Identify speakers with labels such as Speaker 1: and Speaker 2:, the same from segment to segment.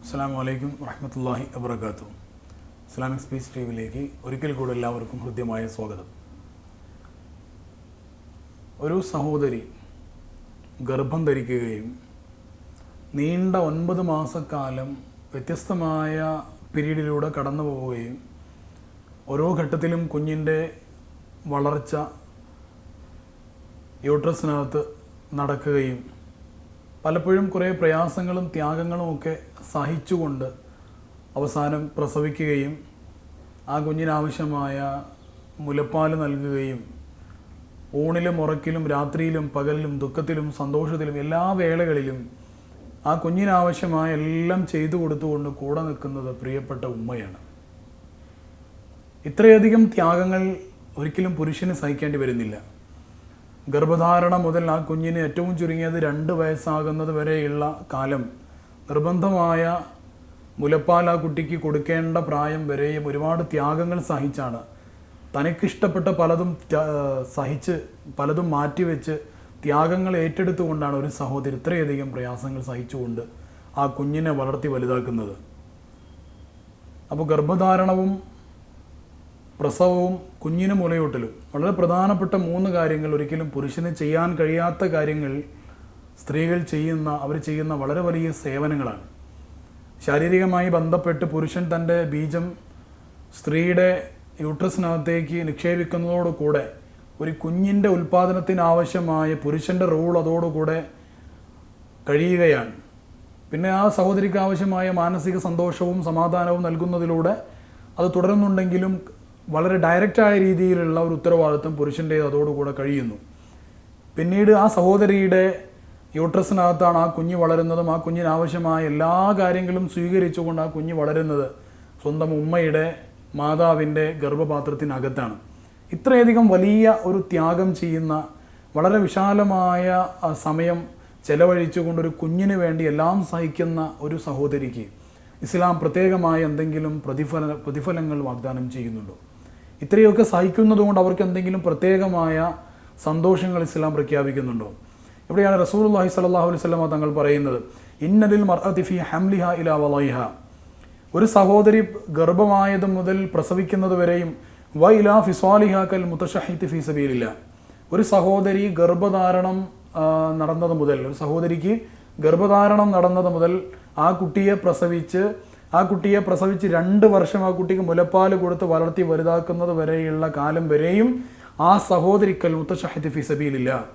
Speaker 1: അസ്സലാമു അലൈക്കും വറഹ്മത്തുള്ളാഹി വബറകാതുഹു. ഇസ്ലാമിക് സ്പീച്ച് ടിവിയിലേക്ക് ഒരിക്കൽ കൂടി എല്ലാവർക്കും ഹൃദ്യമായ സ്വാഗതം. ഒരു സഹോദരി ഗർഭം ധരിക്കുകയും നീണ്ട 9 മാസക്കാലം വ്യത്യസ്തമായ പീരീഡിലൂടെ കടന്നു പോവുകയും ഓരോ ഘട്ടത്തിലും കുഞ്ഞിൻ്റെ വളർച്ച യൂട്രസിനകത്ത് നടക്കുകയും പലപ്പോഴും കുറേ പ്രയാസങ്ങളും ത്യാഗങ്ങളും ഒക്കെ സഹിച്ചുകൊണ്ട് അവസാനം പ്രസവിക്കുകയും ആ കുഞ്ഞിനാവശ്യമായ മുലപ്പാൽ നൽകുകയും ഊണിലും ഉറക്കിലും രാത്രിയിലും പകലിലും ദുഃഖത്തിലും സന്തോഷത്തിലും എല്ലാ വേളകളിലും ആ കുഞ്ഞിനാവശ്യമായ എല്ലാം ചെയ്തു കൊടുത്തുകൊണ്ട് കൂടെ നിൽക്കുന്നത് പ്രിയപ്പെട്ട ഉമ്മയാണ്. ഇത്രയധികം ത്യാഗങ്ങൾ ഒരിക്കലും പുരുഷന് സഹിക്കേണ്ടി വരുന്നില്ല. ഗർഭധാരണ മുതൽ ആ കുഞ്ഞിന് ഏറ്റവും ചുരുങ്ങിയത് 2 വയസ്സാകുന്നത് വരെയുള്ള കാലം നിർബന്ധമായ മുലപ്പാൽ ആ കുട്ടിക്ക് കൊടുക്കേണ്ട പ്രായം വരെയും ഒരുപാട് ത്യാഗങ്ങൾ സഹിച്ചാണ്, തനിക്കിഷ്ടപ്പെട്ട പലതും സഹിച്ച് പലതും മാറ്റിവെച്ച് ത്യാഗങ്ങൾ ഏറ്റെടുത്തുകൊണ്ടാണ് ഒരു സഹോദരി ഇത്രയധികം പ്രയാസങ്ങൾ സഹിച്ചുകൊണ്ട് ആ കുഞ്ഞിനെ വളർത്തി വലുതാക്കുന്നത്. അപ്പോൾ ഗർഭധാരണവും പ്രസവവും കുഞ്ഞിന് മുലയൂട്ടലും വളരെ പ്രധാനപ്പെട്ട 3 കാര്യങ്ങൾ. ഒരിക്കലും പുരുഷന് ചെയ്യാൻ കഴിയാത്ത കാര്യങ്ങൾ സ്ത്രീകൾ അവർ ചെയ്യുന്ന വളരെ വലിയ സേവനങ്ങളാണ്. ശാരീരികമായി ബന്ധപ്പെട്ട് പുരുഷൻ തൻ്റെ ബീജം സ്ത്രീയുടെ യൂട്രസിനകത്തേക്ക് നിക്ഷേപിക്കുന്നതോടുകൂടെ ഒരു കുഞ്ഞിൻ്റെ ഉൽപ്പാദനത്തിനാവശ്യമായ പുരുഷൻ്റെ റോൾ അതോടുകൂടെ കഴിയുകയാണ്. പിന്നെ ആ സഹോദരിക്ക് ആവശ്യമായ മാനസിക സന്തോഷവും സമാധാനവും നൽകുന്നതിലൂടെ അത് തുടരുന്നുണ്ടെങ്കിലും വളരെ ഡയറക്റ്റായ രീതിയിലുള്ള ഒരു ഉത്തരവാദിത്വം പുരുഷൻ്റേത് അതോടുകൂടെ കഴിയുന്നു. പിന്നീട് ആ സഹോദരിയുടെ യൂട്രസിനകത്താണ് ആ കുഞ്ഞ് വളരുന്നതും ആ കുഞ്ഞിനാവശ്യമായ എല്ലാ കാര്യങ്ങളും സ്വീകരിച്ചുകൊണ്ട് ആ കുഞ്ഞ് വളരുന്നത് സ്വന്തം ഉമ്മയുടെ മാതാവിൻ്റെ ഗർഭപാത്രത്തിനകത്താണ്. ഇത്രയധികം വലിയ ഒരു ത്യാഗം ചെയ്യുന്ന, വളരെ വിശാലമായ സമയം ചെലവഴിച്ചുകൊണ്ടൊരു കുഞ്ഞിന് വേണ്ടി എല്ലാം സഹിക്കുന്ന ഒരു സഹോദരിക്ക് ഇസ്ലാം പ്രത്യേകമായ എന്തെങ്കിലും പ്രതിഫലങ്ങൾ വാഗ്ദാനം ചെയ്യുന്നുണ്ടോ? ഇത്രയൊക്കെ സഹിക്കുന്നതുകൊണ്ട് അവർക്ക് എന്തെങ്കിലും പ്രത്യേകമായ സന്തോഷങ്ങൾ ഇസ്ലാം പ്രഖ്യാപിക്കുന്നുണ്ടോ? ഇവിടെയാണ് റസൂലുള്ളാഹി സ്വല്ലല്ലാഹു അലൈഹി വസല്ലം തങ്ങൾ പറയുന്നത്, ഇന്നലിൽ മർഅതി ഫീ ഹംലിഹാ ഇലാ വളൈഹാ, ഒരു സഹോദരി ഗർഭമായത് മുതൽ പ്രസവിക്കുന്നത് വരെയും വഇലാ ഫിസാലിഹാ കൽ മുതശഹിതി ഫീ സബീലില്ലാഹ്, ഒരു സഹോദരി ഗർഭധാരണം നടന്നത് മുതൽ, ഒരു സഹോദരിക്ക് ഗർഭധാരണം നടന്നത് മുതൽ ആ കുട്ടിയെ പ്രസവിച്ച് 2 വർഷം ആ കുട്ടിക്ക് മുലപ്പാൽ കൊടുത്ത് വളർത്തി വലുതാക്കുന്നത് വരെയുള്ള കാലം വരെയും ആ സഹോദരിക്കൽ മുത്തശഹിദ് ഫീ സബീലില്ലാഹ്,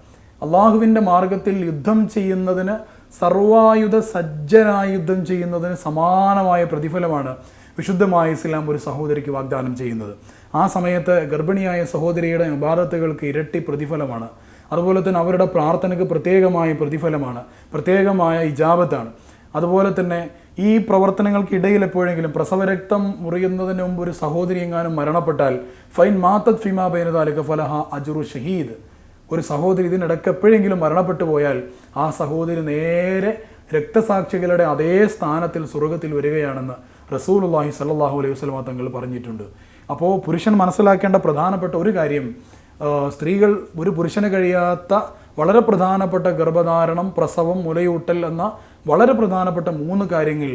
Speaker 1: അള്ളാഹുവിൻ്റെ മാർഗത്തിൽ യുദ്ധം ചെയ്യുന്നതിന്, സർവായുധ സജ്ജനായി യുദ്ധം ചെയ്യുന്നതിന് സമാനമായ പ്രതിഫലമാണ് വിശുദ്ധമായ ഇസ്ലാം ഒരു സഹോദരിക്ക് വാഗ്ദാനം ചെയ്യുന്നത്. ആ സമയത്ത് ഗർഭിണിയായ സഹോദരിയുടെ ഇബാദത്തുകൾക്ക് ഇരട്ടി പ്രതിഫലമാണ്. അതുപോലെ തന്നെ അവരുടെ പ്രാർത്ഥനയ്ക്ക് പ്രത്യേകമായ പ്രതിഫലമാണ്, പ്രത്യേകമായ ഇജാബത്താണ്. അതുപോലെ തന്നെ ഈ പ്രവർത്തനങ്ങൾക്കിടയിൽ എപ്പോഴെങ്കിലും പ്രസവരക്തം മുറിയുന്നതിന് മുമ്പ് ഒരു സഹോദരി എങ്ങാനും മരണപ്പെട്ടാൽ ഫൈൻ മാത്തത് ഫിമാ ബൈന ദാലിക ഫലഹ അജ്റു ഷഹീദ്, ഒരു സഹോദരി ഇതിനിടയ്ക്ക് എപ്പോഴെങ്കിലും മരണപ്പെട്ടു പോയാൽ ആ സഹോദരി നേരെ രക്തസാക്ഷികളുടെ അതേ സ്ഥാനത്തിൽ സ്വർഗത്തിൽ വരികയാണെന്ന് റസൂലുള്ളാഹി സ്വല്ലല്ലാഹു അലൈഹി വസല്ലം തങ്ങൾ പറഞ്ഞിട്ടുണ്ട്. അപ്പോൾ പുരുഷൻ മനസ്സിലാക്കേണ്ട പ്രധാനപ്പെട്ട ഒരു കാര്യം, സ്ത്രീകൾ ഒരു പുരുഷന് കഴിയാത്ത വളരെ പ്രധാനപ്പെട്ട ഗർഭധാരണം, പ്രസവം, മുലയൂട്ടൽ എന്ന വളരെ പ്രധാനപ്പെട്ട 3 കാര്യങ്ങൾ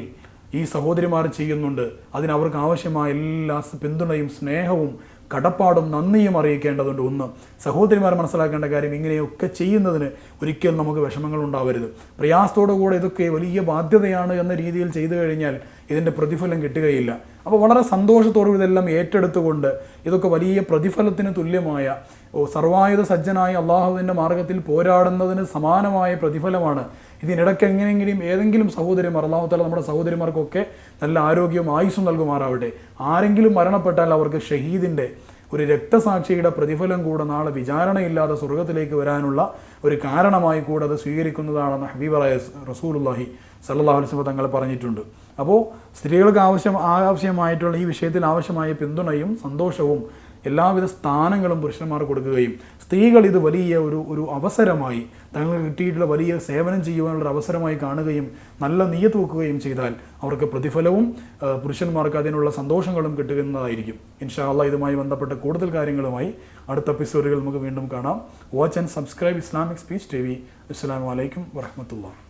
Speaker 1: ഈ സഹോദരിമാർ ചെയ്യുന്നുണ്ട്. അതിനവർക്ക് ആവശ്യമായ എല്ലാ പിന്തുണയും സ്നേഹവും കടപ്പാടും നന്ദിയും അറിയിക്കേണ്ടതുണ്ട്. 1, സഹോദരിമാർ മനസ്സിലാക്കേണ്ട കാര്യം, ഇങ്ങനെയൊക്കെ ചെയ്യുന്നതിന് ഒരിക്കലും നമുക്ക് വിഷമങ്ങൾ ഉണ്ടാവരുത്. പ്രയാസത്തോടു കൂടെ ഇതൊക്കെ വലിയ ബാധ്യതയാണ് എന്ന രീതിയിൽ ചെയ്തു കഴിഞ്ഞാൽ ഇതിൻ്റെ പ്രതിഫലം കിട്ടുകയില്ല. അപ്പോൾ വളരെ സന്തോഷത്തോടെ ഇതെല്ലാം ഏറ്റെടുത്തുകൊണ്ട് ഇതൊക്കെ വലിയ പ്രതിഫലത്തിന് തുല്യമായ, സർവായുധ സജ്ജനായ അള്ളാഹുവിൻ്റെ മാർഗത്തിൽ പോരാടുന്നതിന് സമാനമായ പ്രതിഫലമാണ്. ഇതിനിടയ്ക്ക് എങ്ങനെയെങ്കിലും ഏതെങ്കിലും സഹോദരിമാർ, അല്ലാഹു തആല നമ്മുടെ സഹോദരിമാർക്കൊക്കെ നല്ല ആരോഗ്യവും ആയുസ്സും നൽകുമാറാവട്ടെ, ആരെങ്കിലും മരണപ്പെട്ടാൽ അവർക്ക് ഷഹീദിൻ്റെ ഒരു രക്തസാക്ഷിയുടെ പ്രതിഫലം കൂടെ നാളെ വിചാരണയില്ലാതെ സ്വർഗത്തിലേക്ക് വരാനുള്ള ഒരു കാരണമായി കൂടെ അത് സ്വീകരിക്കുന്നതാണെന്ന് ഹബീബായ റസൂലുള്ളാഹി സ്വല്ലല്ലാഹു അലൈഹി വസല്ലം തങ്ങൾ പറഞ്ഞിട്ടുണ്ട്. അപ്പോൾ സ്ത്രീകൾക്ക് ആവശ്യമായിട്ടുള്ള ഈ വിഷയത്തിൽ ആവശ്യമായ പിന്തുണയും സന്തോഷവും എല്ലാവിധ സ്ഥാനങ്ങളും പുരുഷന്മാർ കൊടുക്കുകയും സ്ത്രീകൾ ഇത് വലിയ ഒരു അവസരമായി, തങ്ങൾക്ക് കിട്ടിയിട്ടുള്ള വലിയ സേവനം ചെയ്യുവാനുള്ള അവസരമായി കാണുകയും നല്ല നിയ്യത്ത് വെക്കുകയും ചെയ്താൽ അവർക്ക് പ്രതിഫലവും പുരുഷന്മാർക്ക് അതിനുള്ള സന്തോഷങ്ങളും കിട്ടുന്നതായിരിക്കും. ഇൻഷാ അല്ലാഹ് ഇതുമായി ബന്ധപ്പെട്ട കൂടുതൽ കാര്യങ്ങളുമായി അടുത്ത എപ്പിസോഡുകൾ നമുക്ക് വീണ്ടും കാണാം. Watch and subscribe Islamic speech TV. അസ്സലാമു അലൈക്കും വറഹ്മത്തുള്ളാഹി.